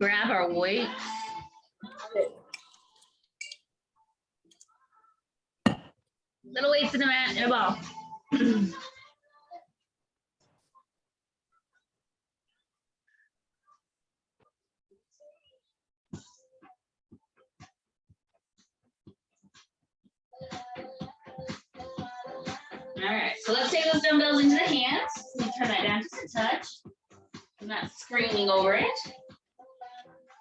grab our weights. Little weights in a mat and a ball. All right, so let's take those dumbbells into the hands. Let me turn that down just a touch. I'm not screaming over it.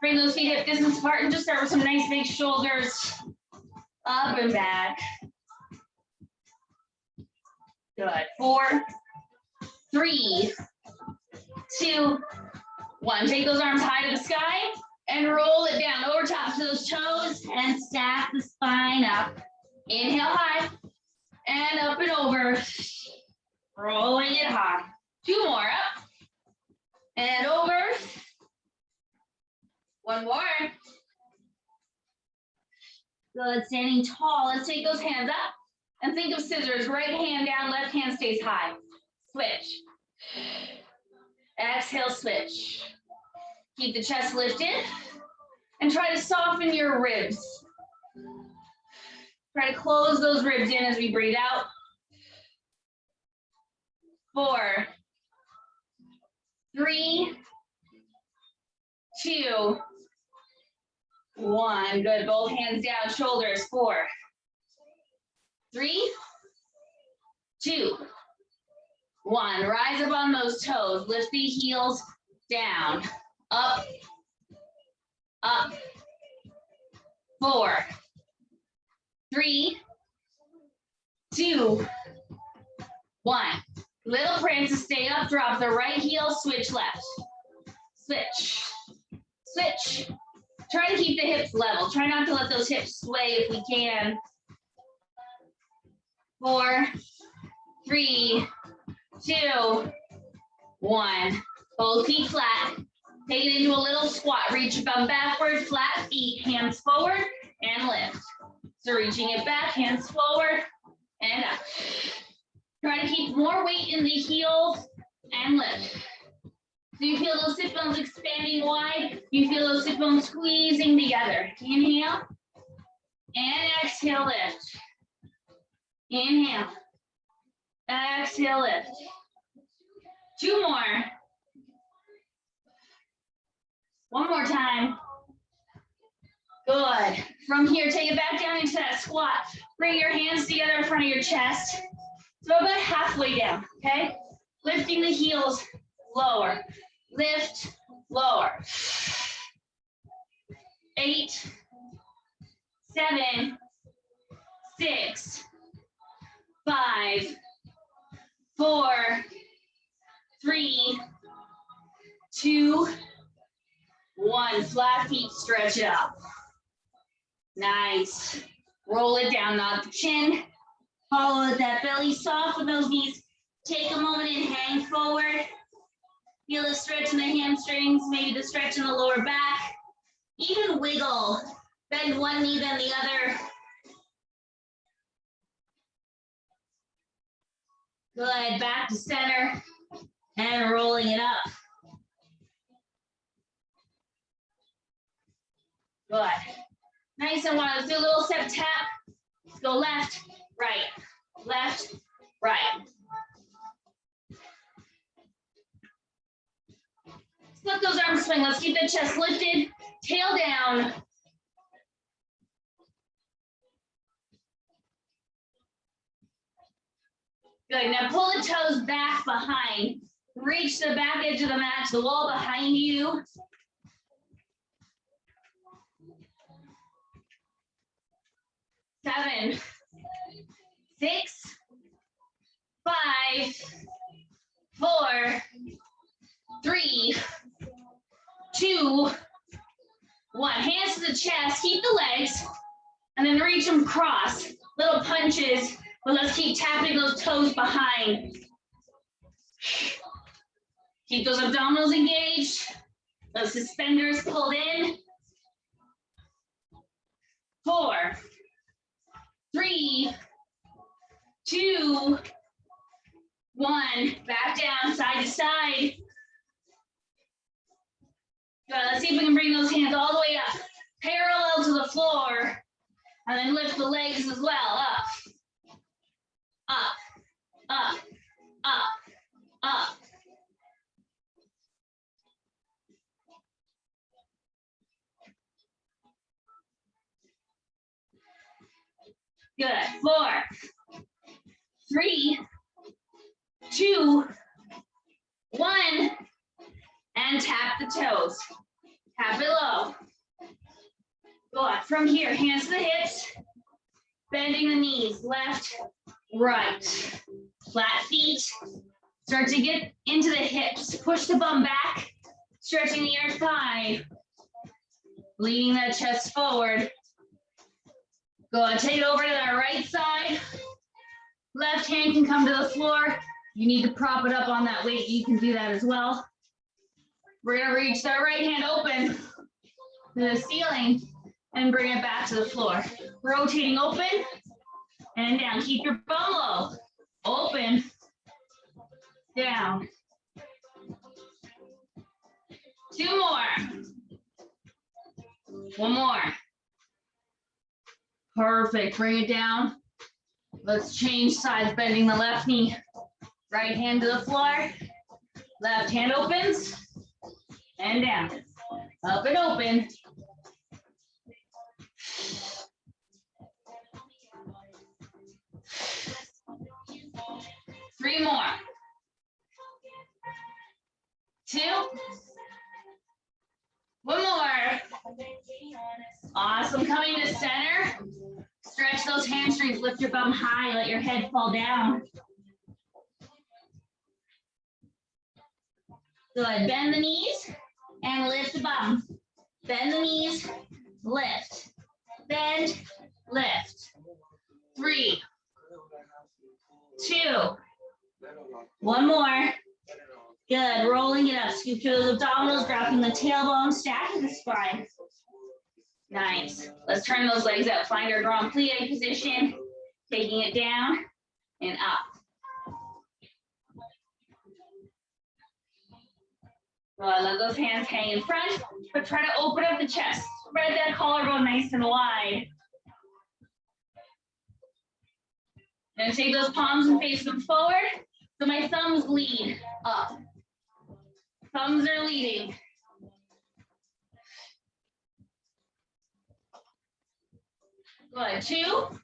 Bring those feet hip distance apart and just start with some nice big shoulders up and back. Good. 4, 3, 2, 1. Take those arms high to the sky and roll it down over top to those toes and stack the spine up. Inhale high and up and over. Rolling it high. 2 more, up and over. 1 more. Good, standing tall. Let's take those hands up and think of scissors. Right hand down, left hand stays high. Switch. Exhale, switch. Keep the chest lifted and try to soften your ribs. Try to close those ribs in as we breathe out. 4, 3, 2, 1. Good. Both hands down, shoulders. 4, 3, 2, 1. Rise up on those toes. Lift the heels down. Up. Up. 4, 3, 2, 1. Little Princess, stay up, drop the right heel, switch left. Switch. Switch. Try to keep the hips level. Try not to let those hips sway if we can. 4, 3, 2, 1. Both feet flat. Take it into a little squat. Reach your bum backward, flat feet, hands forward, and lift. So reaching it back, hands forward, and up. Try to keep more weight in the heels and lift. So you feel those sit bones expanding wide. You feel those sit bones squeezing together. Inhale and exhale, lift. Inhale, exhale, lift. 2 more. 1 more time. Good. From here, take it back down into that squat. Bring your hands together in front of your chest. So about halfway down, okay? Lifting the heels lower. Lift, lower. 8, 7, 6, 5, 4, 3, 2, 1. Flat feet, stretch it up. Nice. Roll it down, not the chin. Follow that belly, soften those knees. Take a moment and hang forward. Feel the stretch in the hamstrings, maybe the stretch in the lower back. Even wiggle. Bend one knee, then the other. Good, back to center and rolling it up. Good. Nice and wide. Let's do a little step tap. Let's go left, right, left, right. Let those arms swing. Let's keep the chest lifted, tail down. Good. Now pull the toes back behind. Reach the back edge of the mat to the wall behind you. Seven, 6, 5, 4, 3, 2, 1. Hands to the chest, keep the legs, and then reach them across. Little punches, but let's keep tapping those toes behind. Keep those abdominals engaged, those suspenders pulled in. 4, 3, 2, 1. Back down, side to side. Good. Let's see if we can bring those hands all the way up, parallel to the floor, and then lift the legs as well. Up, up, up, up, up. Good. 4, 3, 2, 1, and tap the toes. Tap it low. Go up from here, hands to the hips, bending the knees, left, right. Flat feet, start to get into the hips, push the bum back, stretching the inner thigh, leaning that chest forward. Go ahead, take it over to that right side. Left hand can come to the floor. You need to prop it up on that weight. You can do that as well. We're gonna reach that right hand open to the ceiling and bring it back to the floor. Rotating open and down. Keep your bum low. Open, down. 2 more. 1 more. Perfect, bring it down. Let's change sides, bending the left knee. Right hand to the floor. Left hand opens and down. Up and open. Three more. 2. 1 more. Awesome, coming to center. Stretch those hamstrings, lift your bum high, let your head fall down. Good, bend the knees and lift the bum. Bend the knees, lift. Bend, lift. 3, 2, 1 more. Good, rolling it up. Scoop through those abdominals, dropping the tailbone, stacking the spine. Nice. Let's turn those legs out. Find our grand plie position, taking it down and up. Well, let those hands hang in front, but try to open up the chest. Spread that collarbone nice and wide. Then take those palms and face them forward. So my thumbs lead up. Thumbs are leading. Good, 2.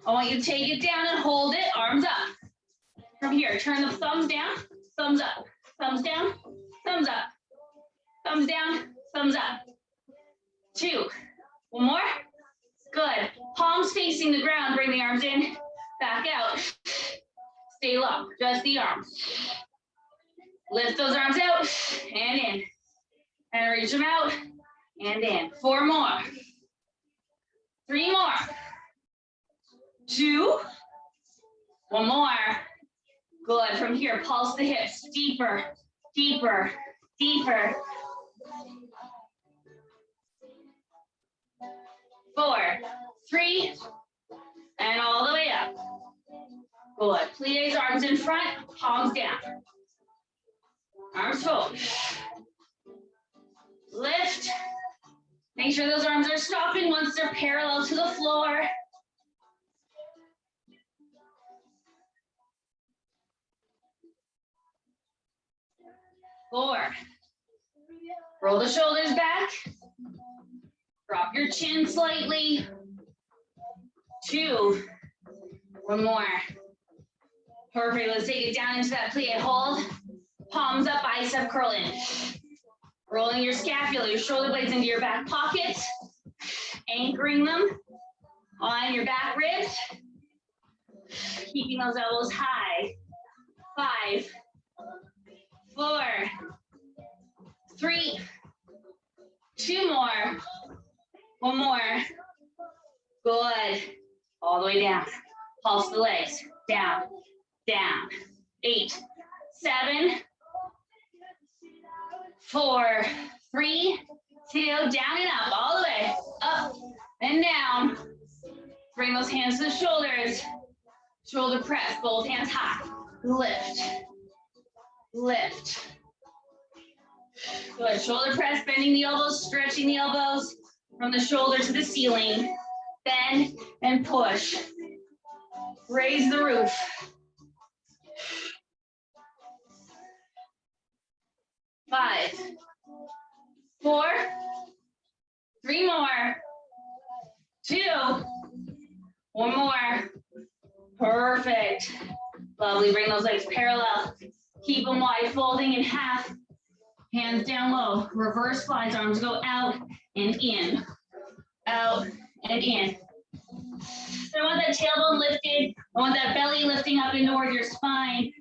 I want you to take it down and hold it, arms up. From here, turn the thumbs down, thumbs up, thumbs down, thumbs up, thumbs down, thumbs up. 2, 1 more. Good, palms facing the ground, bring the arms in, back out. Stay low, just the arms. Lift those arms out and in. And reach them out and in. 4 more. 3 more. 2. 1 more. Good. From here, pulse the hips. Deeper, deeper, deeper. 4, 3, and all the way up. Good. Plies, arms in front, palms down. Arms forward. Lift. Make sure those arms are stopping once they're parallel to the floor. Four. Roll the shoulders back. Drop your chin slightly. 2. 1 more. Perfect. Let's take it down into that plie. Hold. Palms up, bicep curl in. Rolling your scapula, your shoulder blades into your back pockets. Anchoring them on your back ribs. Keeping those elbows high. 5, 4, 3, 2 more. 1 more. Good. All the way down. Pulse the legs. Down, down. 8, 7, 4, 3, 2, down and up, all the way. Up and down. Bring those hands to the shoulders. Shoulder press, both hands high. Lift. Lift. Good, shoulder press, bending the elbows, stretching the elbows from the shoulder to the ceiling. Bend and push. Raise the roof. Five, four, three more, two, one more. Perfect. Lovely, bring those legs parallel. Keep them wide, folding in half. Hands down low. Reverse flies, arms go out and in. Out and in. So I want that tailbone lifted. I want that belly lifting up and toward your spine.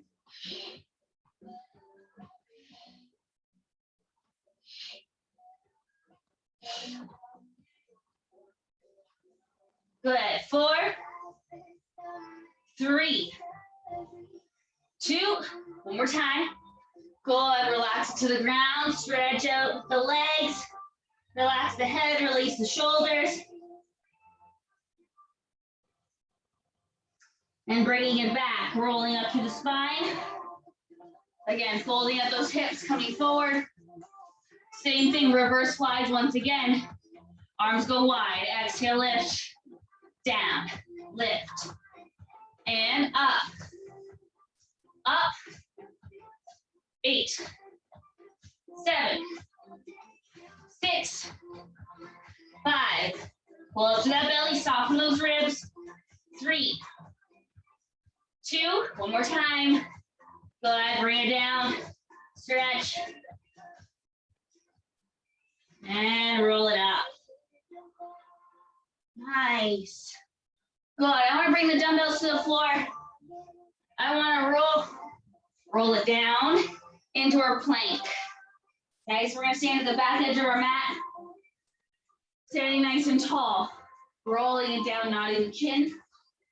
Good. 4, 3, 2, one more time. Good. Relax to the ground. Stretch out the legs. Relax the head. Release the shoulders. And bringing it back, rolling up to the spine. Again, folding up those hips, coming forward. Same thing, reverse flies once again. Arms go wide. Exhale, lift. Down, lift. And up. Up. 8, 7, 6, 5. Pull up to that belly, soften those ribs. 3, 2, one more time. Good, bring it down, stretch. And roll it up. Nice. Good, I wanna bring the dumbbells to the floor. I wanna roll it down into our plank. Okay, so we're gonna stand at the back edge of our mat. Standing nice and tall. Rolling it down, nodding the chin.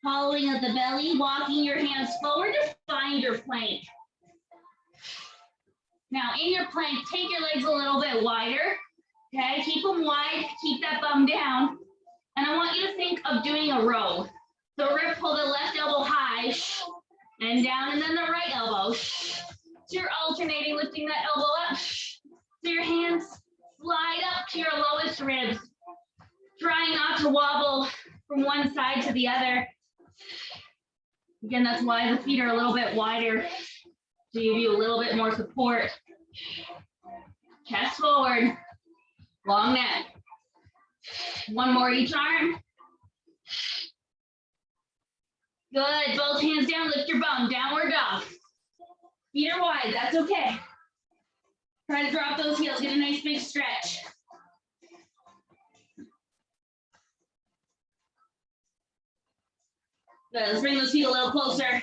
Hollowing at the belly, walking your hands forward to find your plank. Now in your plank, take your legs a little bit wider. Okay, keep them wide, keep that bum down. And I want you to think of doing a row. So pull the left elbow high and down, and then the right elbow. So you're alternating, lifting that elbow up. So your hands slide up to your lowest ribs. Trying not to wobble from one side to the other. Again, that's why the feet are a little bit wider, to give you a little bit more support. Chest forward, long neck. One more each arm. Good, both hands down, lift your bum, downward dog. Feet are wide, that's okay. Try to drop those heels, get a nice big stretch. Good, let's bring those feet a little closer.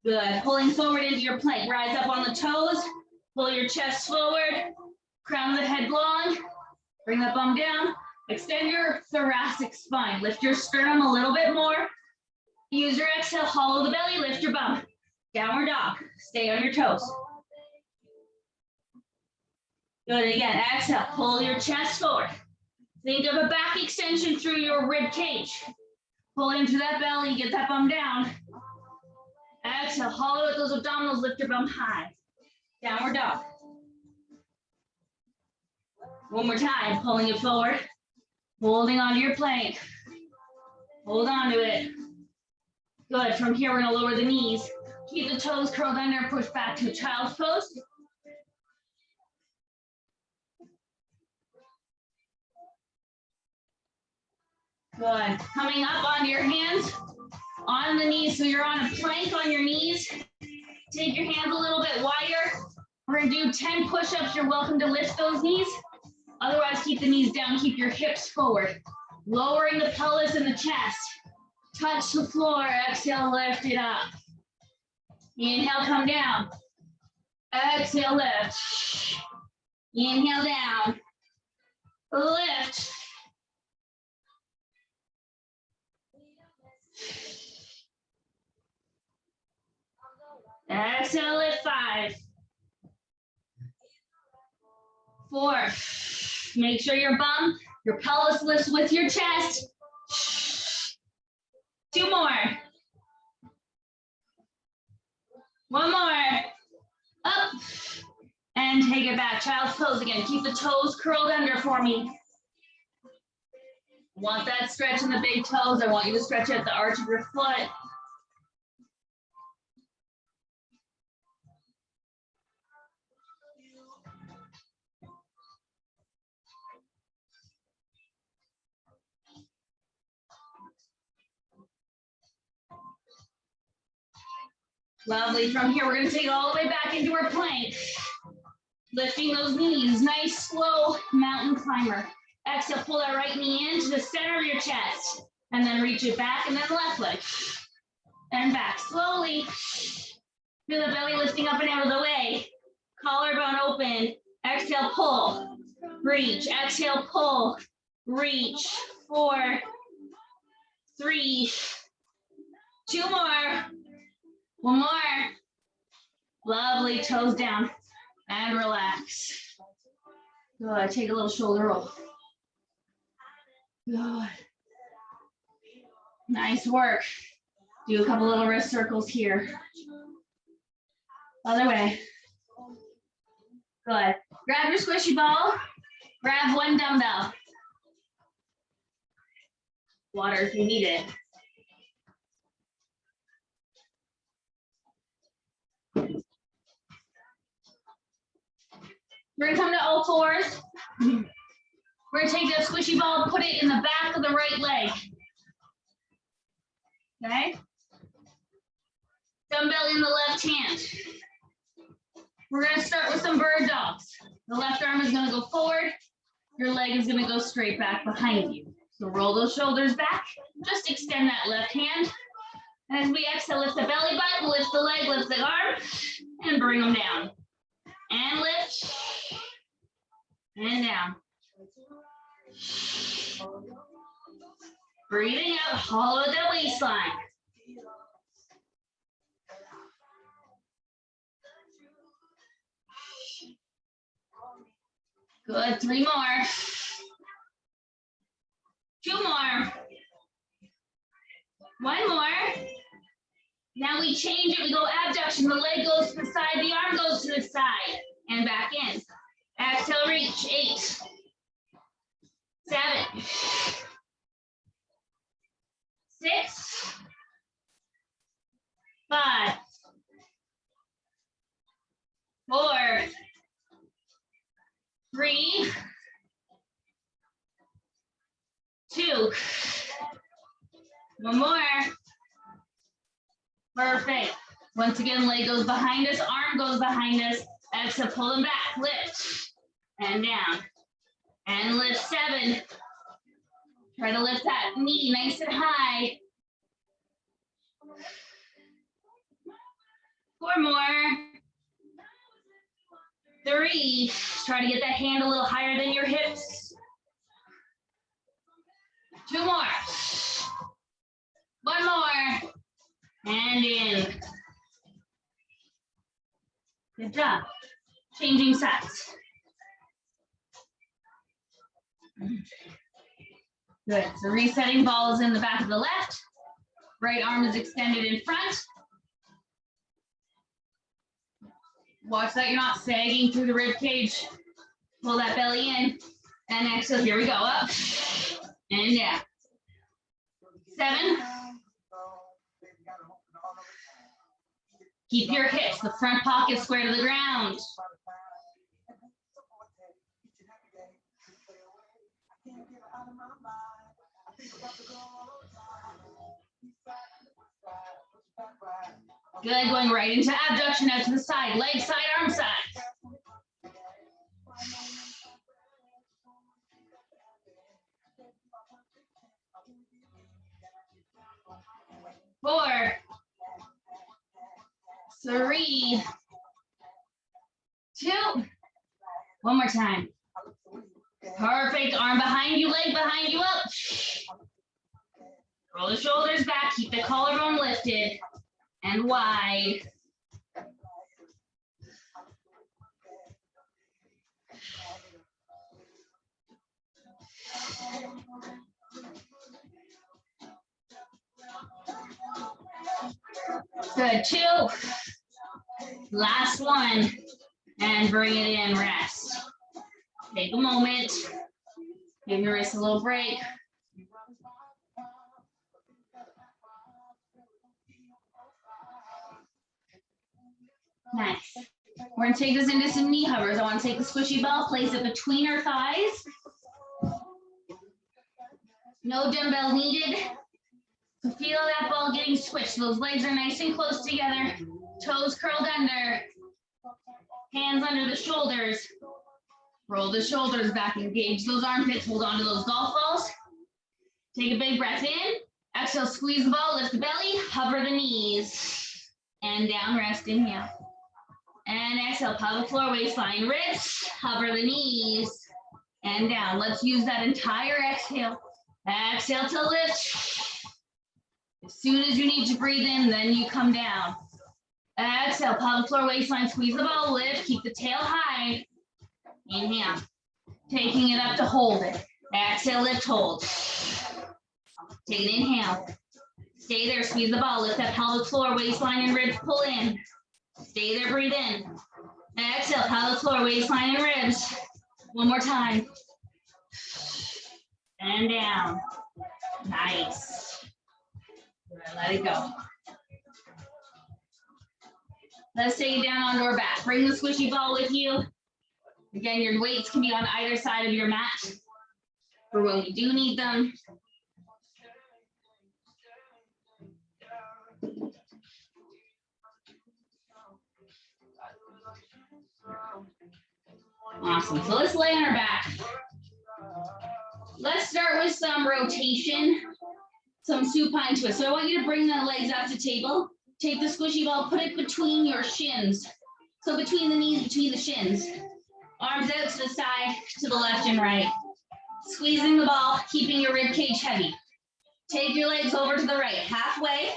Good, pulling forward into your plank. Rise up on the toes, pull your chest forward, crown the head long, bring that bum down, extend your thoracic spine. Lift your sternum a little bit more. Use your exhale, hollow the belly, lift your bum. Downward dog, stay on your toes. Good, again, exhale, pull your chest forward. Think of a back extension through your rib cage. Pull into that belly, get that bum down. Exhale, hollow out those abdominals, lift your bum high. Downward dog. One more time, pulling it forward. Holding onto your plank. Hold on to it. Good, from here we're gonna lower the knees. Keep the toes curled under, push back to child's pose. Good, coming up onto your hands, on the knees, so you're on a plank on your knees. Take your hands a little bit wider. We're gonna do 10 push-ups. You're welcome to lift those knees. Otherwise, keep the knees down, keep your hips forward. Lowering the pelvis and the chest. Touch the floor, exhale, lift it up. Inhale, come down. Exhale, lift. Inhale, down. Lift. Exhale, lift. 5, 4. Make sure your bum, your pelvis lifts with your chest. 2 more. 1 more. Up And take it back, child's pose again. Keep the toes curled under for me. Want that stretch in the big toes. I want you to stretch at the arch of your foot. Lovely. From here, we're going to take it all the way back into our plank. Lifting those knees. Nice, slow mountain climber. Exhale, pull that right knee into the center of your chest. And then reach it back, and then left leg. And back. Slowly. Feel the belly lifting up and out of the way. Collarbone open. Exhale, pull. Reach. Exhale, pull. Reach. 4, 3, 2 more. 1 more. Lovely. Toes down. And relax. Good. Take a little shoulder roll. Good. Nice work. Do a couple little wrist circles here. Other way. Good. Grab your squishy ball. Grab 1 dumbbell. Water if you need it. We're gonna come to all fours. We're gonna take that squishy ball, put it in the back of the right leg. Okay? Dumbbell in the left hand. We're gonna start with some bird dogs. The left arm is gonna go forward. Your leg is gonna go straight back behind you. So roll those shoulders back. Just extend that left hand. As we exhale, lift the belly button, lift the leg, lift the arm, and bring them down. And lift. And down. Breathing out, hollow the waistline. Good, 3 more. 2 more. 1 more. Now we change it, we go abduction. The leg goes to the side, the arm goes to the side. And back in. Exhale, reach. 8, 7, 6, 5, 4, 3, 2. 1 more. Perfect. Once again, leg goes behind us, arm goes behind us. Exhale, pull them back, lift, and down. And lift 7. Try to lift that knee nice and high. 4 more. 3. Try to get that hand a little higher than your hips. 2 more. 1 more. And in. Good job. Changing sides. Good. So resetting, ball is in the back of the left. Right arm is extended in front. Watch that you're not sagging through the rib cage. Pull that belly in. And exhale. Here we go. Up and down. 7. Keep your hips, the front pocket square to the ground. Good, going right into abduction, out to the side, leg side, arm side. 4, 3, 2. 1 more time. Perfect. Arm behind you, leg behind you, up. Roll the shoulders back. Keep the collarbone lifted and wide. Good. 2. Last one. And bring it in, rest. Take a moment. Give your wrist a little break. Nice. We're gonna take this into some knee hovers. I want to take the squishy ball, place it between our thighs. No dumbbell needed. So feel that ball getting squished. Those legs are nice and close together. Toes curled under. Hands under the shoulders. Roll the shoulders back. Engage those armpits. Hold on to those golf balls. Take a big breath in. Exhale, squeeze the ball, lift the belly, hover the knees. And down, rest, inhale. And exhale, pelvic floor, waistline, ribs, hover the knees. And down. Let's use that entire exhale. Exhale to lift. As soon as you need to breathe in, then you come down. Exhale, pelvic floor, waistline, squeeze the ball, lift, keep the tail high. Inhale. Taking it up to hold it. Exhale, lift, hold. Take an inhale. Stay there, squeeze the ball, lift that pelvic floor, waistline and ribs, pull in. Stay there, breathe in. Exhale, pelvic floor, waistline and ribs. One more time. And down. Nice. Let it go. Let's take it down onto our back. Bring the squishy ball with you. Again, your weights can be on either side of your mat for when we do need them. Awesome. So let's lay on our back. Let's start with some rotation, some supine twist. So I want you to bring the legs up to table. Take the squishy ball, put it between your shins. So between the knees, between the shins. Arms out to the side, to the left and right. Squeezing the ball, keeping your rib cage heavy. Take your legs over to the right, halfway.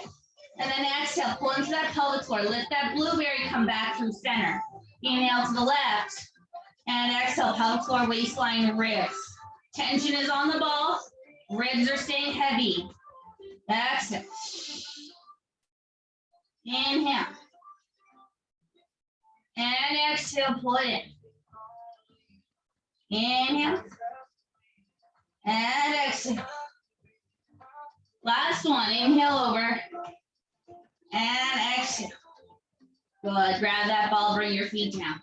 And then exhale, pull into that pelvic floor. Lift that blueberry, come back through center. Inhale to the left. And exhale, pelvic floor, waistline, ribs. Tension is on the ball. Ribs are staying heavy. Exhale. Inhale. And exhale, pull it in. Inhale. And exhale. Last one, inhale over. And exhale. Good, grab that ball, bring your feet down.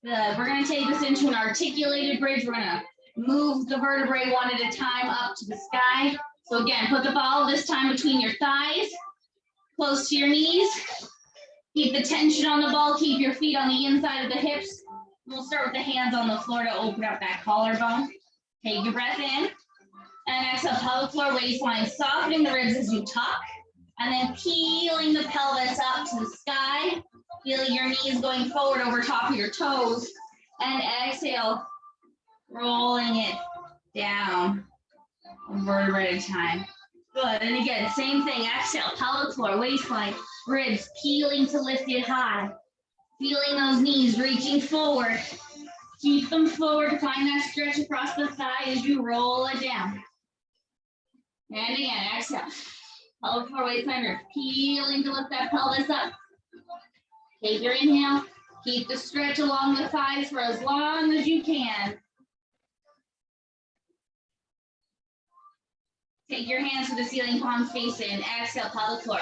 Good, we're gonna take this into an articulated bridge. We're gonna move the vertebrae one at a time up to the sky. So again, put the ball this time between your thighs, close to your knees. Keep the tension on the ball, keep your feet on the inside of the hips. We'll start with the hands on the floor to open up that collarbone. Take your breath in. And exhale, pelvic floor, waistline, softening the ribs as you tuck. And then peeling the pelvis up to the sky. Feel your knees going forward over top of your toes. And exhale, rolling it down. One vertebrae at a time. Good, and again, same thing. Exhale, pelvic floor, waistline, ribs, peeling to lift it high. Feeling those knees reaching forward. Keep them forward, find that stretch across the thigh as you roll it down. And again, exhale. Pelvic floor, waistline, ribs, peeling to lift that pelvis up. Take your inhale. Keep the stretch along the thighs for as long as you can. Take your hands to the ceiling, palms face in. Exhale, pelvic floor,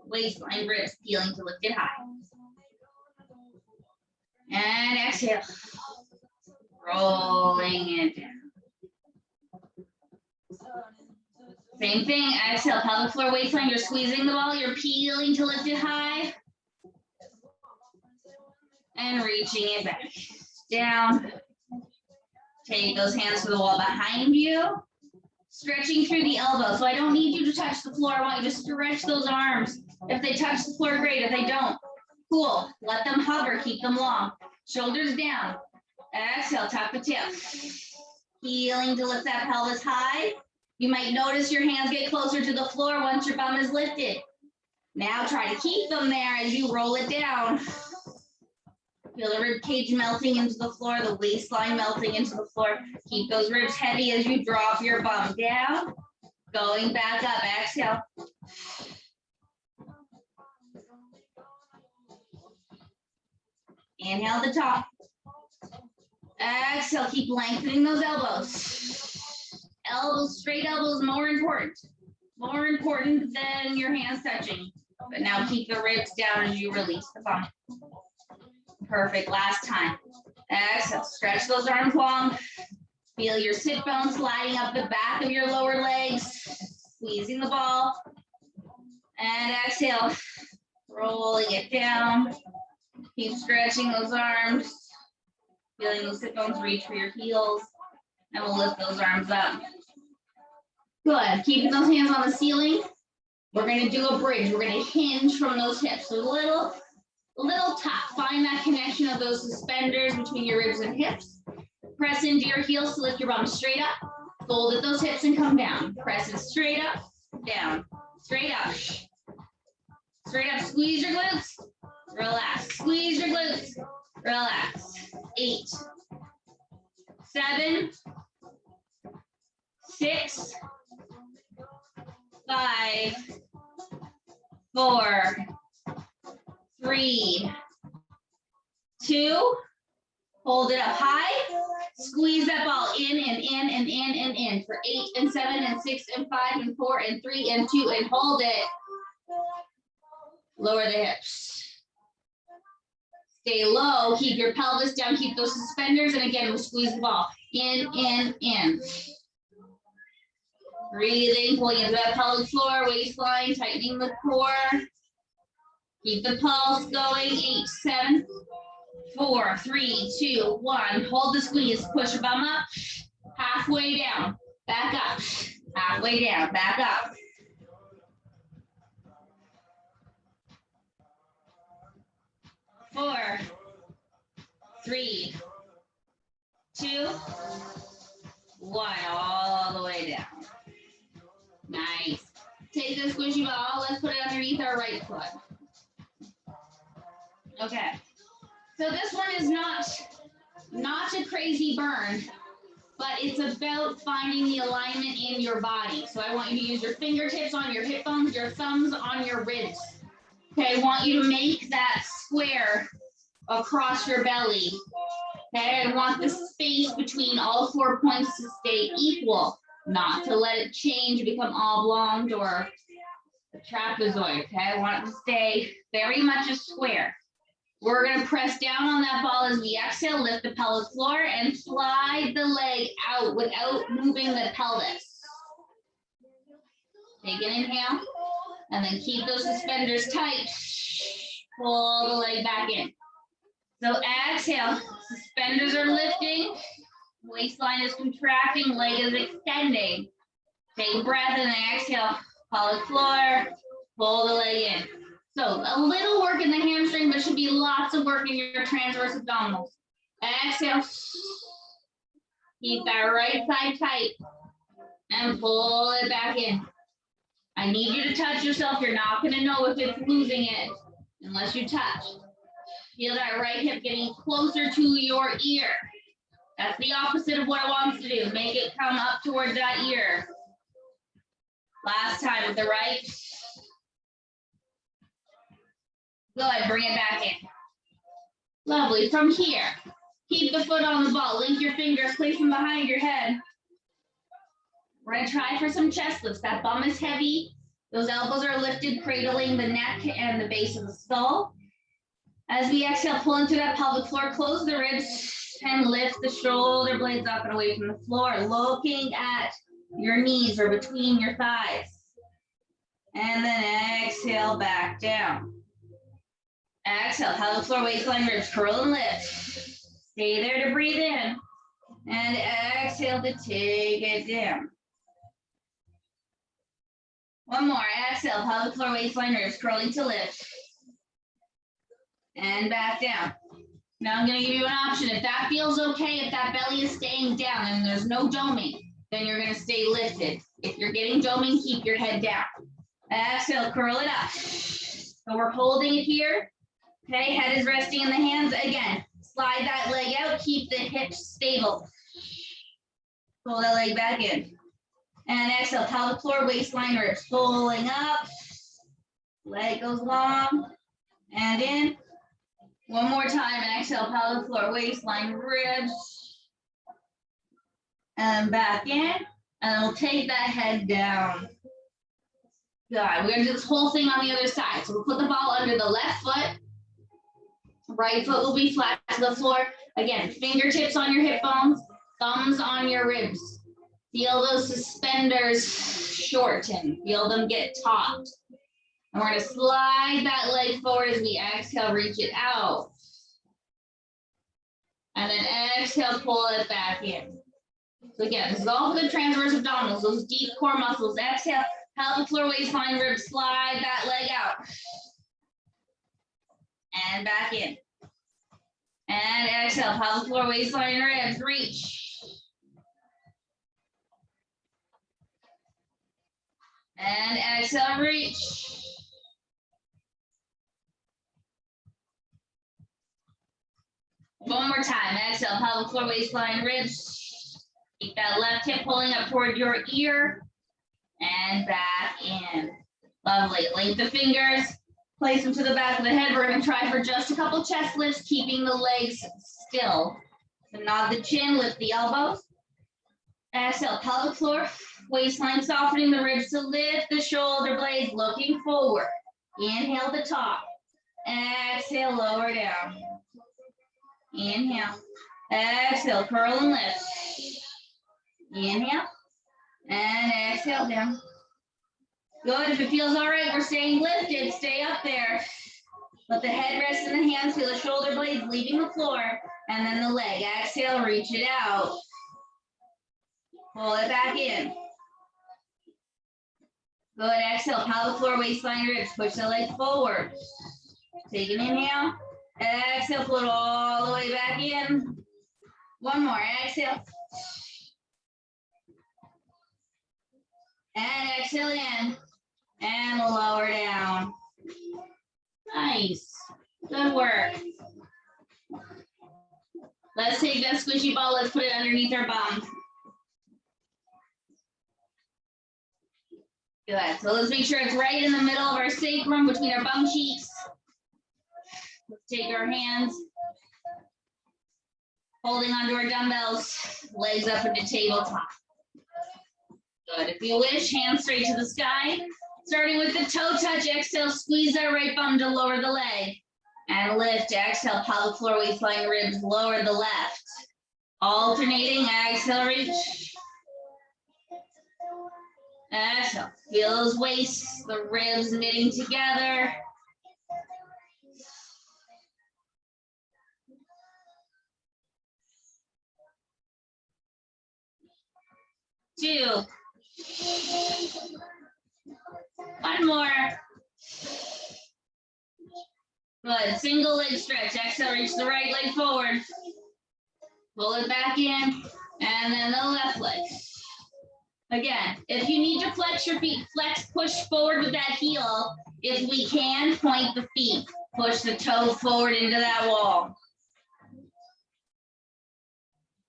waistline, ribs, peeling to lift it high. And exhale, rolling it down. Same thing, exhale, pelvic floor, waistline, you're squeezing the ball, you're peeling to lift it high. And reaching it back, down. Take those hands to the wall behind you. Stretching through the elbow. So I don't need you to touch the floor. I want you to stretch those arms. If they touch the floor, great. If they don't, cool. Let them hover, keep them long. Shoulders down. Exhale, tuck the tail. Healing to lift that pelvis high. You might notice your hands get closer to the floor once your bum is lifted. Now try to keep them there as you roll it down. Feel the rib cage melting into the floor, the waistline melting into the floor. Keep those ribs heavy as you drop your bum down. Going back up, exhale. Inhale the top. Exhale, keep lengthening those elbows. Elbows, straight elbows, more important. More important than your hands touching. But now keep the ribs down as you release the bum. Perfect, last time. Exhale, stretch those arms long. Feel your sit bones sliding up the back of your lower legs. Squeezing the ball. And exhale, rolling it down. Keep stretching those arms. Feeling those sit bones reach for your heels. And we'll lift those arms up. Good, keeping those hands on the ceiling. We're gonna do a bridge. We're gonna hinge from those hips. So a little tap. Find that connection of those suspenders between your ribs and hips. Press into your heels to lift your bum straight up. Fold at those hips and come down. Press it straight up, down, straight up. Straight up, squeeze your glutes. Relax, squeeze your glutes. Relax. 8, 7, 6, 5, 4, 3, 2, hold it up high, squeeze that ball in and in and in and in for 8 and 7 and 6 and 5 and 4 and 3 and 2 and hold it. Lower the hips. Stay low, keep your pelvis down, keep those suspenders, and again, we'll squeeze the ball. In. Breathing, pulling into that pelvic floor, waistline, tightening the core. Keep the pulse going. 8, 7, 4, 3, 2, 1. Hold the squeeze, push your bum up, halfway down, back up, halfway down, back up. 4, 3, 2, 1. All the way down. Nice. Take the squishy ball. Let's put it underneath our right foot. Okay. So this one is not a crazy burn, but it's about finding the alignment in your body. So I want you to use your fingertips on your hip bones, your thumbs on your ribs. Okay, I want you to make that square across your belly. Okay, I want the space between all 4 points to stay equal, not to let it change and become oblong or a trapezoid. Okay, I want it to stay very much a square. We're gonna press down on that ball as we exhale, lift the pelvic floor and slide the leg out without moving the pelvis. Take an inhale. And then keep those suspenders tight. Pull the leg back in. So exhale, suspenders are lifting. Waistline is contracting, leg is extending. Take a breath and then exhale. Pelvic floor, pull the leg in. So a little work in the hamstring, but should be lots of work in your transverse abdominals. Exhale. Keep that right side tight. And pull it back in. I need you to touch yourself. You're not going to know if it's losing it unless you touch. Feel that right hip getting closer to your ear. That's the opposite of what it wants to do. Make it come up towards that ear. Last time with the right. Good, bring it back in. Lovely, from here, keep the foot on the ball. Link your fingers, place them behind your head. We're gonna try for some chest lifts. That bum is heavy. Those elbows are lifted, cradling the neck and the base of the skull. As we exhale, pull into that pelvic floor, close the ribs and lift the shoulder blades up and away from the floor, looking at your knees or between your thighs. And then exhale back down. Exhale, pelvic floor, waistline, ribs, curl and lift. Stay there to breathe in. And exhale to take it down. One more, exhale, pelvic floor, waistline, ribs, curling to lift. And back down. Now I'm gonna give you an option. If that feels okay, if that belly is staying down and there's no doming, then you're gonna stay lifted. If you're getting doming, keep your head down. Exhale, curl it up. So we're holding it here. Okay, head is resting in the hands. Again, slide that leg out, keep the hips stable. Pull that leg back in. And exhale, pelvic floor, waistline, ribs, pulling up. Leg goes long and in. One more time, exhale, pelvic floor, waistline, ribs. And back in, and we'll take that head down. Good, we're gonna do this whole thing on the other side. So we'll put the ball under the left foot. Right foot will be flat to the floor. Again, fingertips on your hip bones, thumbs on your ribs. Feel those suspenders shorten. Feel them get taut. And we're gonna slide that leg forward as we exhale, reach it out. And then exhale, pull it back in. So again, this is all for the transverse abdominals, those deep core muscles. Exhale, pelvic floor, waistline, ribs, slide that leg out. And back in. And exhale, pelvic floor, waistline, ribs, reach. And exhale, reach. One more time, exhale, pelvic floor, waistline, ribs. Keep that left hip pulling up toward your ear. And back in. Lovely, link the fingers. Place them to the back of the head. We're going to try for just a couple chest lifts, keeping the legs still. So nod the chin, lift the elbows. Exhale, pelvic floor, waistline softening the ribs to lift the shoulder blades, looking forward. Inhale the top. Exhale, lower down. Inhale. Exhale, curl and lift. Inhale. And exhale down. Good, if it feels all right, we're staying lifted, stay up there. Let the head rest in the hands, feel the shoulder blades leaving the floor, and then the leg. Exhale, reach it out. Pull it back in. Good, exhale, pelvic floor, waistline, ribs, push the leg forward. Take an inhale. Exhale, pull it all the way back in. One more, exhale. And exhale in. And lower down. Nice. Good work. Let's take that squishy ball. Let's put it underneath our bum. Good. So let's make sure it's right in the middle of our sacrum between our bum cheeks. Let's take our hands, holding onto our dumbbells, legs up into tabletop. Good. If you wish, hands straight to the sky. Starting with the toe touch, exhale, squeeze that right bum to lower the leg. And lift, exhale, pelvic floor, waistline, ribs, lower the left. Alternating, exhale, reach. Exhale, feel those waists, the ribs knitting together. Two. One more. Good. Single leg stretch. Exhale, reach the right leg forward. Pull it back in. And then the left leg. Again, if you need to flex your feet, flex, push forward with that heel. If we can, point the feet. Push the toe forward into that wall.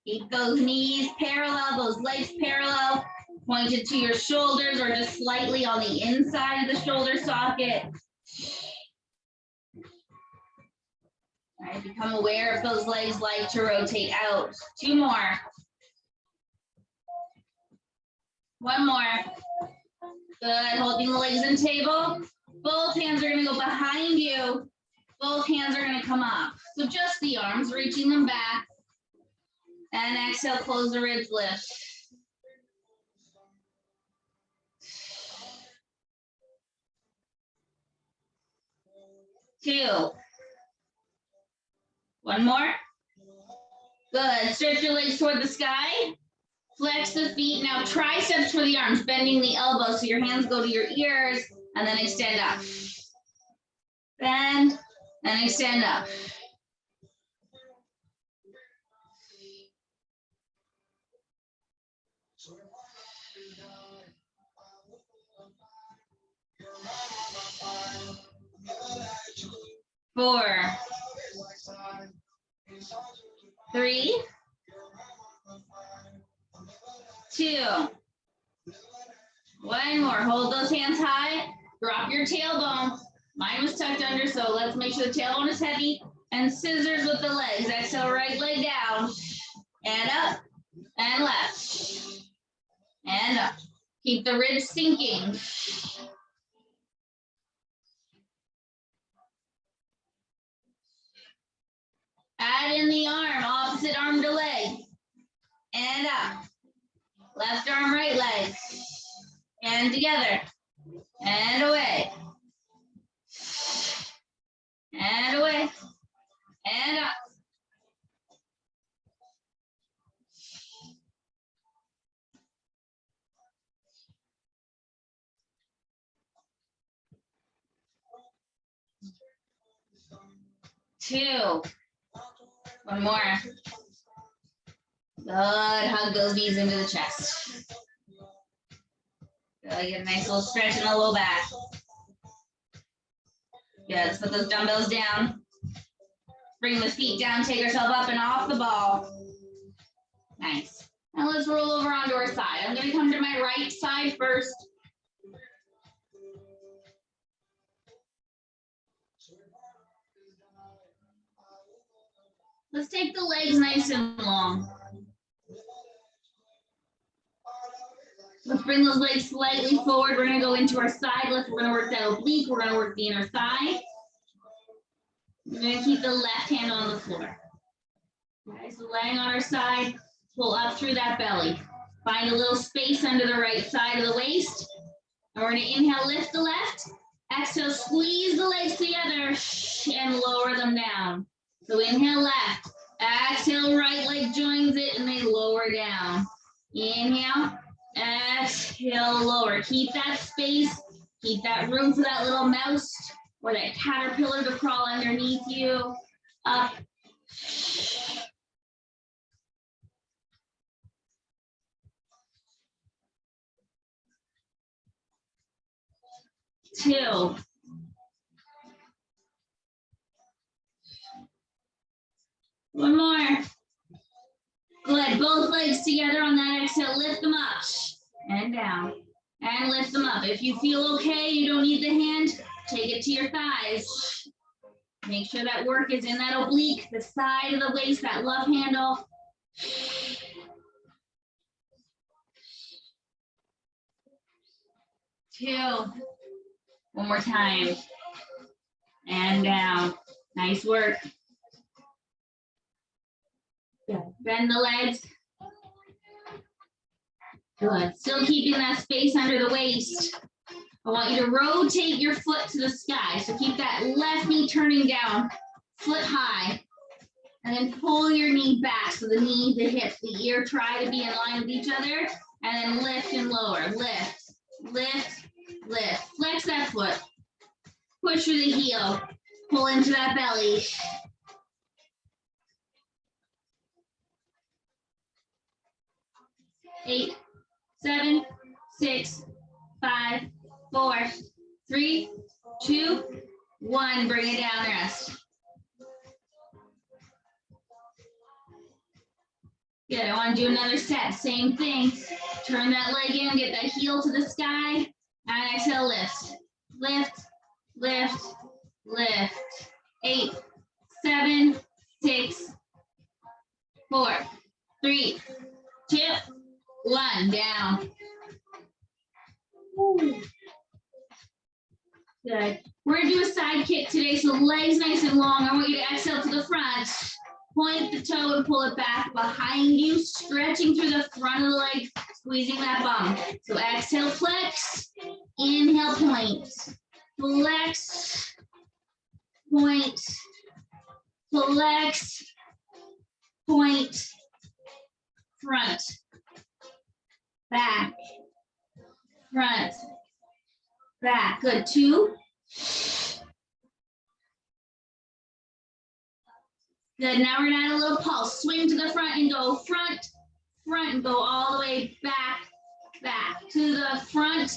Keep those knees parallel, those legs parallel. Pointed to your shoulders or just slightly on the inside of the shoulder socket. All right, become aware if those legs like to rotate out. Two more. One more. Good, holding the legs in table. Both hands are gonna go behind you. Both hands are gonna come up. So just the arms, reaching them back. And exhale, close the ribs, lift. Two. One more. Good. Stretch your legs toward the sky. Flex the feet. Now triceps for the arms, bending the elbows so your hands go to your ears, and then extend up. Bend and extend up. Four. Three. Two. One more. Hold those hands high. Drop your tailbone. Mine was tucked under, so let's make sure the tailbone is heavy. and scissors with the legs. Exhale, right leg down, and up, and left, and up. Keep the ribs sinking. Add in the arm, opposite arm to leg, and up. Left arm, right leg, and together, and away, and away, and up. Two. One more. Good. Hug those knees into the chest. Good. Get a nice little stretch in the low back. Good. Let's put those dumbbells down. Bring the feet down. Take yourself up and off the ball. Nice. Now let's roll over onto our side. I'm going to come to my right side first. Let's take the legs nice and long. Let's bring those legs slightly forward. We're going to go into our side. We're going to work that oblique. We're going to work the inner thigh. We're going to keep the left hand on the floor. Okay, so laying on our side, pull up through that belly. Find a little space under the right side of the waist. And we're going to inhale, lift the left. Exhale, squeeze the legs together and lower them down. So inhale left, exhale right leg joins it and they lower down. Inhale, exhale lower. Keep that space, keep that room for that little mouse or that caterpillar to crawl underneath you. Up. Two. One more. Good. Both legs together on that exhale. Lift them up and down and lift them up. If you feel okay, you don't need the hand, take it to your thighs. Make sure that work is in that oblique, the side of the waist, that love handle. Two. One more time. And down. Nice work. Good. Bend the legs. Good. Still keeping that space under the waist. I want you to rotate your foot to the sky. So keep that left knee turning down, foot high. And then pull your knee back. So the knee, the hip, the ear try to be in line with each other. And then lift and lower. Lift, lift, lift. Flex that foot. Push through the heel. Pull into that belly. Eight, 7, 6, 5, 4, 3, 2, 1. Bring it down, rest. Good. I want to do another set. Same thing. Turn that leg in, get that heel to the sky, and exhale, lift. Lift, lift, lift. 8, 7, 6, 4, 3, 2, 1. Down. Good. We're going to do a side kick today, so legs nice and long. I want you to exhale to the front. Point the toe and pull it back behind you, stretching through the front of the leg, squeezing that bum. So exhale, flex. Inhale, point. Flex. Point. Flex. Point. Front. Back. Front. Back. Good. 2. Good. Now we're gonna add a little pulse. Swing to the front and go front, front, and go all the way back, back to the front,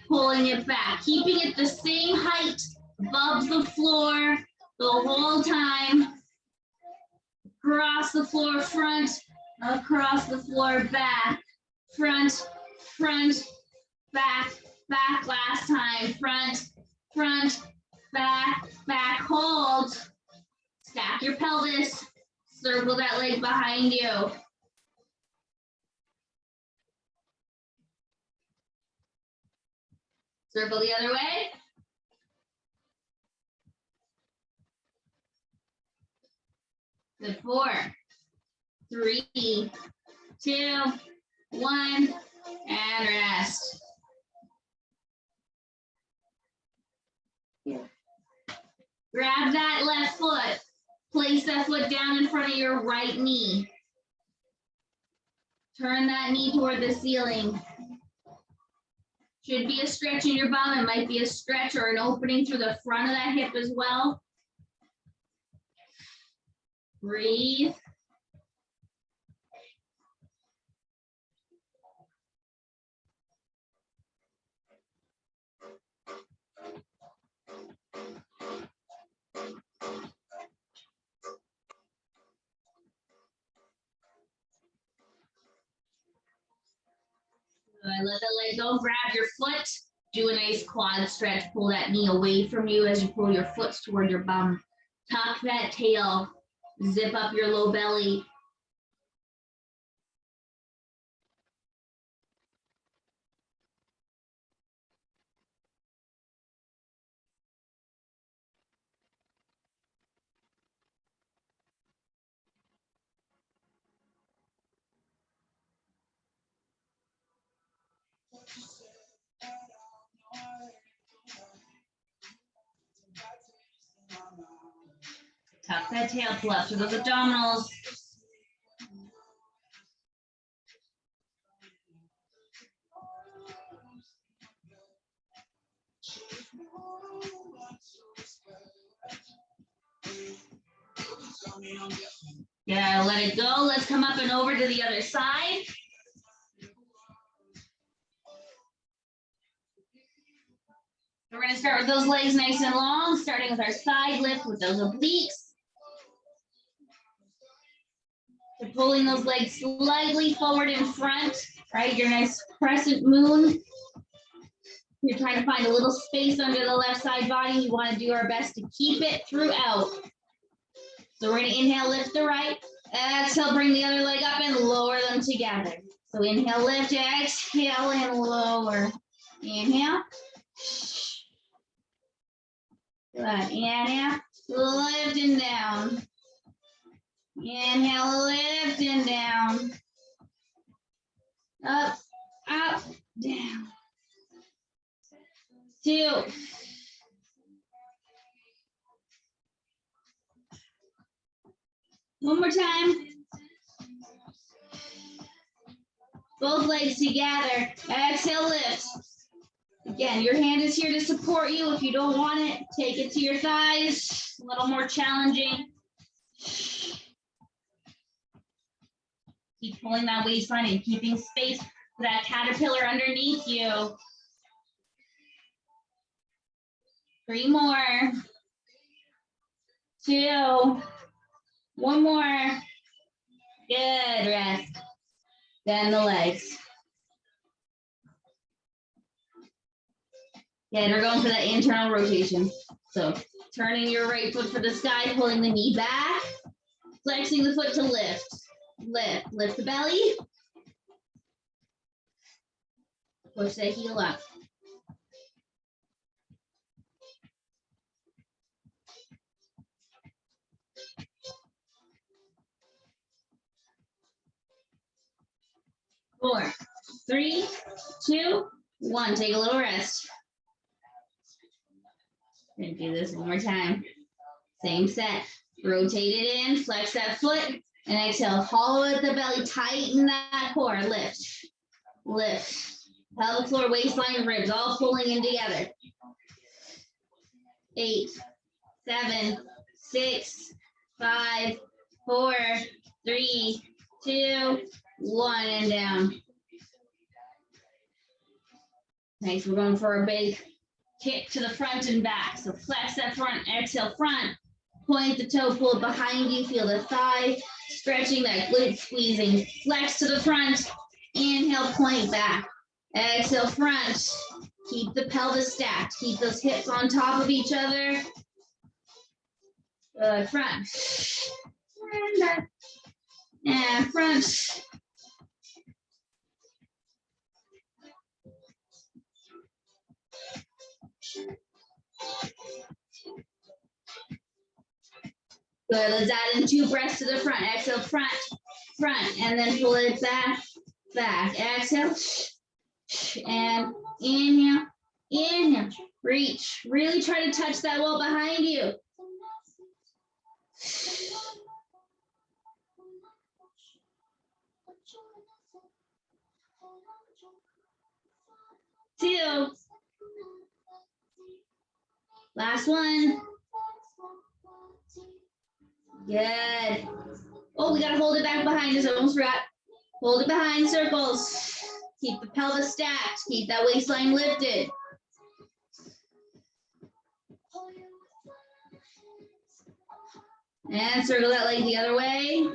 pulling it back, keeping it the same height above the floor the whole time. Across the floor, front, across the floor, back, front, front, back, back. Last time, front, front, back, back. Hold. stack your pelvis. Circle that leg behind you. Circle the other way. Good. 4, 3, 2, 1, and rest. Grab that left foot. Place that foot down in front of your right knee. Turn that knee toward the ceiling. Should be a stretch in your bum. It might be a stretch or an opening through the front of that hip as well. Breathe. Good. Let the leg go. Grab your foot. Do a nice quad stretch. Pull that knee away from you as you pull your foot toward your bum. Tuck that tail. Zip up your low belly. Tuck that tail, pull up through those abdominals. Yeah, let it go. Let's come up and over to the other side. We're going to start with those legs nice and long, starting with our side lift with those obliques. So pulling those legs slightly forward in front, right? Your nice crescent moon. You're trying to find a little space under the left side body. We want to do our best to keep it throughout. So we're going to inhale, lift the right. Exhale, bring the other leg up and lower them together. So inhale, lift, exhale, and lower. Inhale. Good. Inhale, lift and down. Inhale, lift and down. Up, up, down. 2. One more time. Both legs together. Exhale, lift. Again, your hand is here to support you. If you don't want it, take it to your thighs. A little more challenging. Keep pulling that waistline and keeping space for that caterpillar underneath you. 3 more. 2. 1 more. Good, rest. Then the legs. Yeah, we're going for that internal rotation. So turning your right foot for the sky, pulling the knee back, flexing the foot to lift. Lift the belly. Push that heel up. Four, 3, 2, 1. Take a little rest. Gonna do this one more time. Same set. Rotate it in, flex that foot, and exhale. Hollow out the belly, tighten that core. Lift, lift. Pelvic floor, waistline, ribs, all pulling in together. 8, 7, 6, 5, 4, 3, 2, 1, and down. Nice. We're going for a big kick to the front and back. So flex that front, exhale, front. Point the toe, pull it behind you. Feel the thigh stretching, that glute squeezing. Flex to the front. Inhale, point back. Exhale, front. Keep the pelvis stacked. Keep those hips on top of each other. Good, front. And back. And front. Good, let's add in 2 breaths to the front. Exhale, front, front, and then pull it back, back. Exhale, and inhale, inhale. Reach, really try to touch that wall behind you. 2. Last one. Good. Oh, we gotta hold it back behind us. I almost forgot. Hold it behind, circles. Keep the pelvis stacked. Keep that waistline lifted. And circle that leg the other way.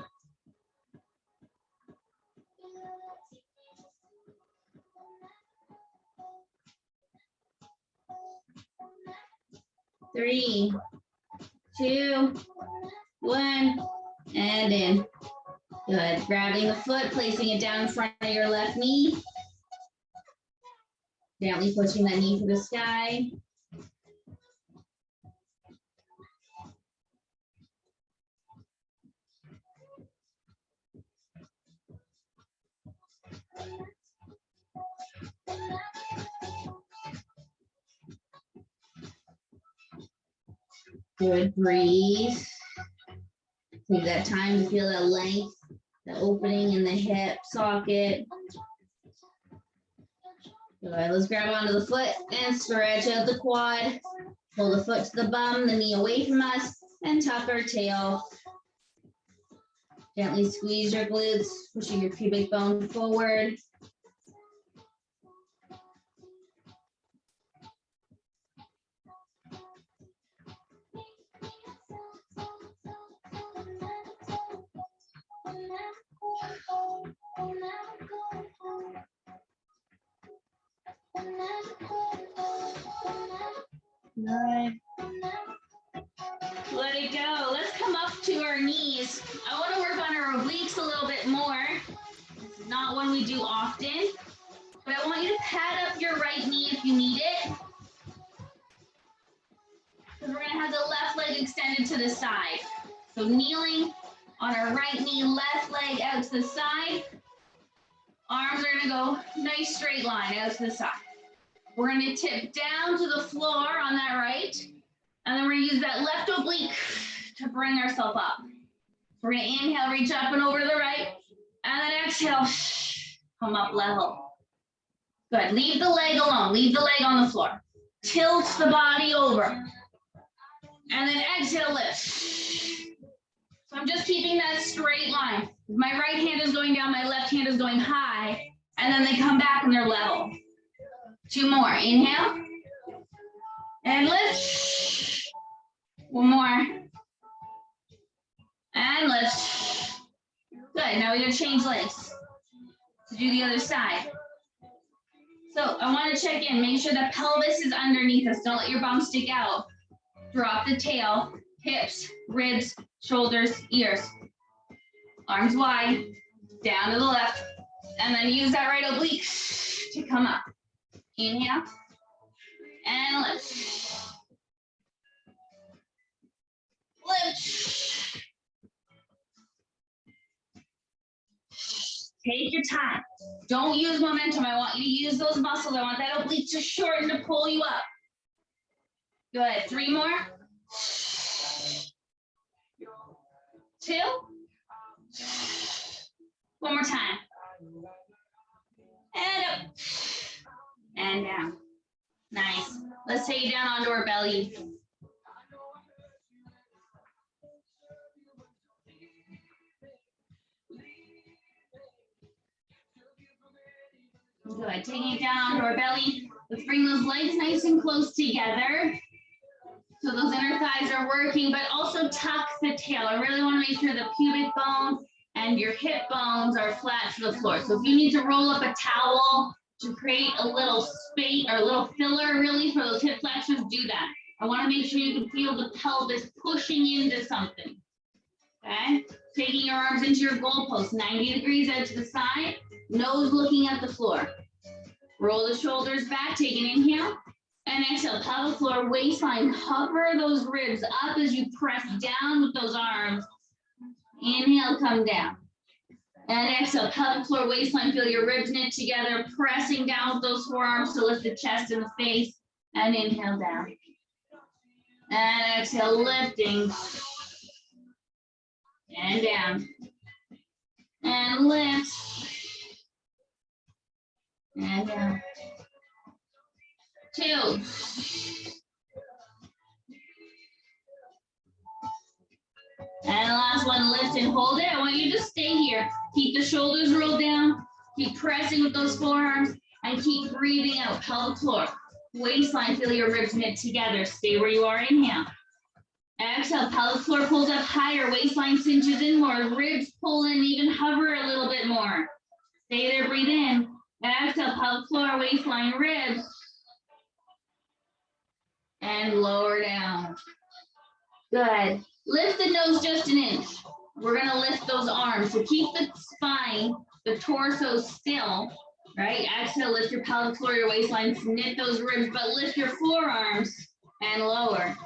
Three, 2, 1, and in. Good. Grabbing the foot, placing it down in front of your left knee. Gently pushing that knee to the sky. Good, breathe. Take that time to feel that length, the opening in the hip socket. Good, let's grab onto the foot and stretch out the quad. Pull the foot to the bum, the knee away from us, and tuck our tail. Gently squeeze your glutes, pushing your pubic bone forward. Good. Let it go. Let's come up to our knees. I want to work on our obliques a little bit more. This is not one we do often, but I want you to pad up your right knee if you need it. Because we're going to have the left leg extended to the side. So kneeling on our right knee, left leg out to the side. Arms are going to go nice straight line out to the side. We're going to tip down to the floor on that right. And then we're going to use that left oblique to bring ourselves up. We're going to inhale, reach up and over to the right. And then exhale, come up level. Good. Leave the leg alone. Leave the leg on the floor. Tilt the body over. And then exhale, lift. So I'm just keeping that straight line. My right hand is going down, my left hand is going high. And then they come back and they're level. 2 more. Inhale. And lift. 1 more. And lift. Good. Now we're going to change legs to do the other side. So I want to check in. Make sure the pelvis is underneath us. Don't let your bum stick out. Drop the tail. Hips, ribs, shoulders, ears. Arms wide. Down to the left. And then use that right oblique to come up. Inhale. And lift. Lift. Take your time. Don't use momentum. I want you to use those muscles. I want that oblique to shorten to pull you up. Good. 3 more. 2. 1 more time. And up. And down. Nice. Let's take it down onto our belly. Good. Taking it down onto our belly. Let's bring those legs nice and close together. So those inner thighs are working, but also tuck the tail. I really want to make sure the pubic bone and your hip bones are flat to the floor. So if you need to roll up a towel to create a little space or a little filler really for those hip flexors, do that. I want to make sure you can feel the pelvis pushing into something. Okay? Taking your arms into your goalpost, 90 degrees out to the side, nose looking at the floor. Roll the shoulders back, take an inhale, and exhale, pelvic floor, waistline, hover those ribs up as you press down with those arms. Inhale, come down. And exhale, pelvic floor, waistline, feel your ribs knit together, pressing down with those forearms to lift the chest and the face, and inhale down. And exhale, lifting, and down, and lift, and down. 2. And last one, lift and hold it. I want you to stay here. Keep the shoulders rolled down. Keep pressing with those forearms and keep breathing out. Pelvic floor, waistline, feel your ribs knit together. Stay where you are, inhale. Exhale, pelvic floor pulls up higher, waistline cinches in more, ribs pull in, even hover a little bit more. Stay there, breathe in. Exhale, pelvic floor, waistline, ribs. And lower down. Good. Lift the nose just an inch. We're gonna lift those arms. So keep the spine, the torso still, right? Exhale, lift your pelvic floor, your waistline, knit those ribs, but lift your forearms and lower.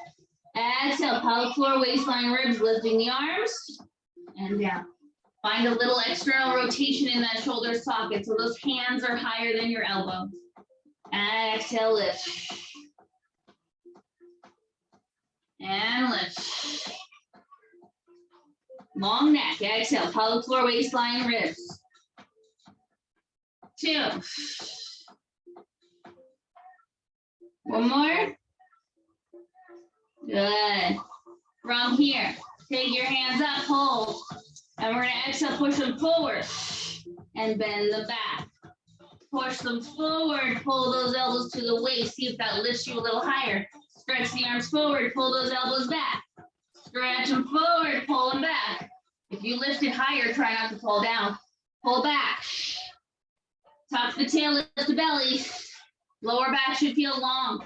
Exhale, pelvic floor, waistline, ribs, lifting the arms and down. Find a little external rotation in that shoulder socket so those hands are higher than your elbows. Exhale, lift. And lift. Long neck. Exhale, pelvic floor, waistline, ribs. 2. One more. Good. From here, take your hands up, hold. And we're gonna exhale, push them forward and bend the back. Push them forward, pull those elbows to the waist. See if that lifts you a little higher. Stretch the arms forward, pull those elbows back. Stretch them forward, pull them back. If you lift it higher, try not to fall down. Pull back. Tuck the tail, lift the belly. Lower back should feel long.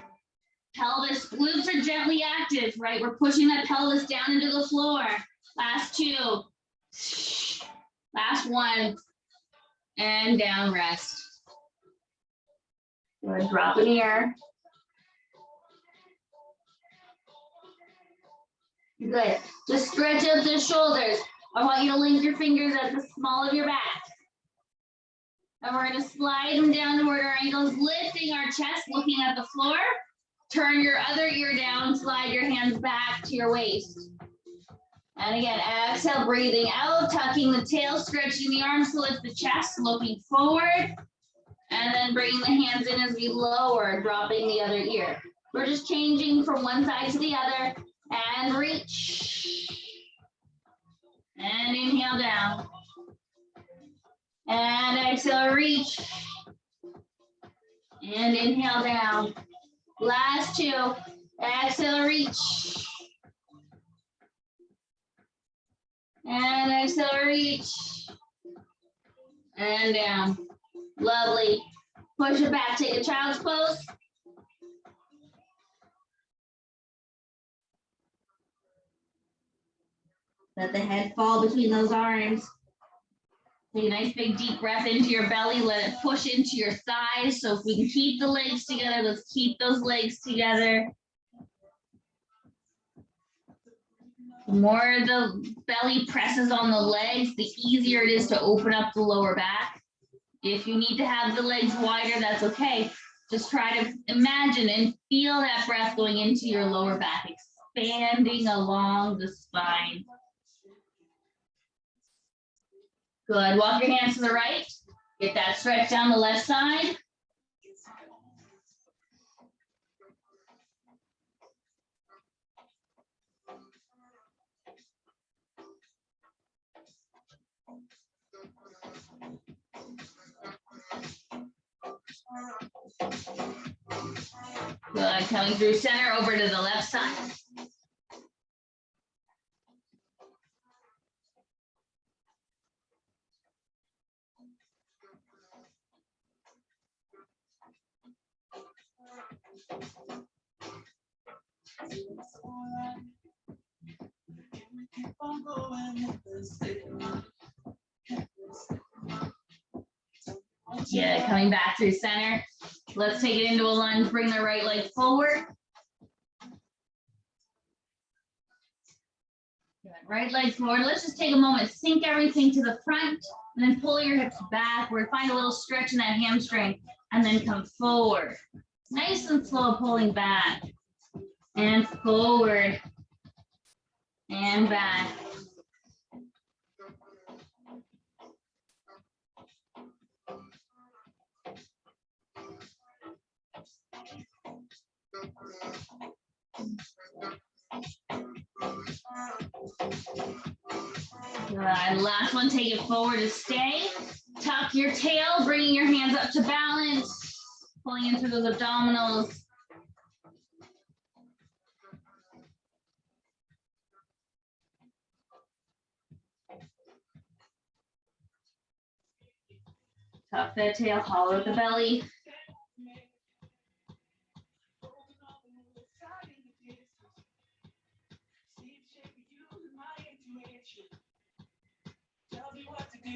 Pelvis, glutes are gently active, right? We're pushing that pelvis down into the floor. Last 2. Last 1. And down, rest. Good, drop in the air. Good. Just stretch out the shoulders. I want you to link your fingers at the small of your back. And we're going to slide them down toward our ankles, lifting our chest, looking at the floor. Turn your other ear down, slide your hands back to your waist. And again, exhale, breathing out, tucking the tail, stretching the arms to lift the chest, looking forward. And then bringing the hands in as we lower, dropping the other ear. We're just changing from one side to the other. And reach. And inhale down. And exhale, reach. And inhale down. Last 2. Exhale, reach. And exhale, reach. And down. Lovely. Push it back, take a child's pose. Let the head fall between those arms. Take a nice big deep breath into your belly. Let it push into your thighs. So if we can keep the legs together, let's keep those legs together. The more the belly presses on the legs, the easier it is to open up the lower back. If you need to have the legs wider, that's okay. Just try to imagine and feel that breath going into your lower back, expanding along the spine. Good. Walk your hands to the right. Get that stretch down the left side. Good. Coming through center over to the left side. Yeah, coming back through center. Let's take it into a lunge. Bring the right leg forward. Good. Right leg forward. Let's just take a moment, sink everything to the front, and then pull your hips backward. Find a little stretch in that hamstring, and then come forward. Nice and slow, pulling back. And forward. And back. Good. Last one, take it forward to stay. Tuck your tail, bringing your hands up to balance, pulling into those abdominals. Tuck that tail, hollow the belly.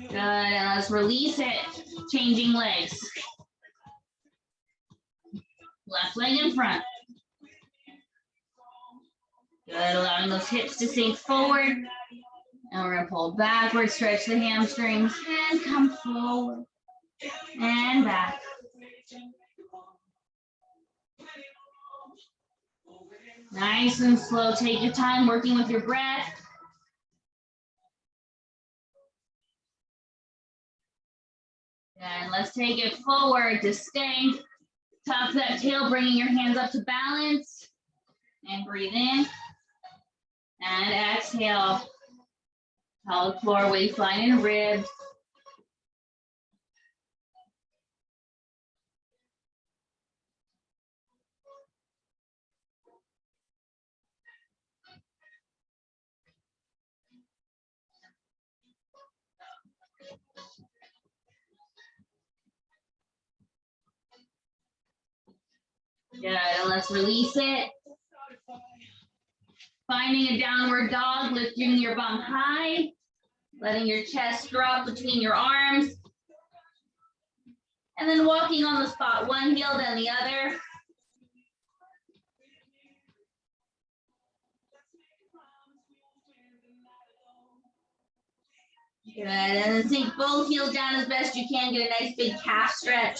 Good, and let's release it. Changing legs. Left leg in front. Good, allowing those hips to sink forward. And we're gonna pull backward, stretch the hamstrings, and come forward. And back. Nice and slow, take your time working with your breath. And let's take it forward to stay. Tuck that tail, bringing your hands up to balance. And breathe in. And exhale. Pelvic floor, waistline and ribs. Good, and let's release it. Finding a downward dog, lifting your bum high, letting your chest drop between your arms. And then walking on the spot, one heel, then the other. Good, and then sink both heels down as best you can, get a nice big calf stretch.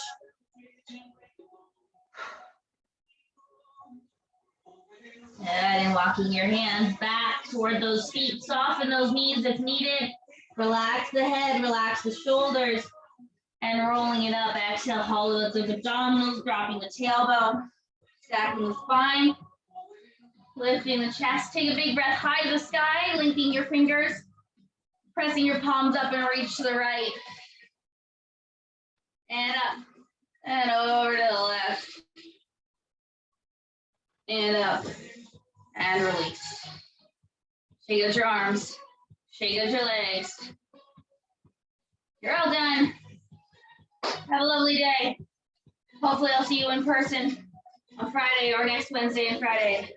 Good, and walking your hands back toward those feet, soften those knees if needed. Relax the head, relax the shoulders, and rolling it up. Exhale, hollow out those abdominals, dropping the tailbone, stacking the spine, lifting the chest. Take a big breath high to the sky, linking your fingers, pressing your palms up and reach to the right. And up, and over to the left. And up, and release. Shake out your arms, shake out your legs. You're all done. Have a lovely day. Hopefully I'll see you in person on Friday or next Wednesday and Friday.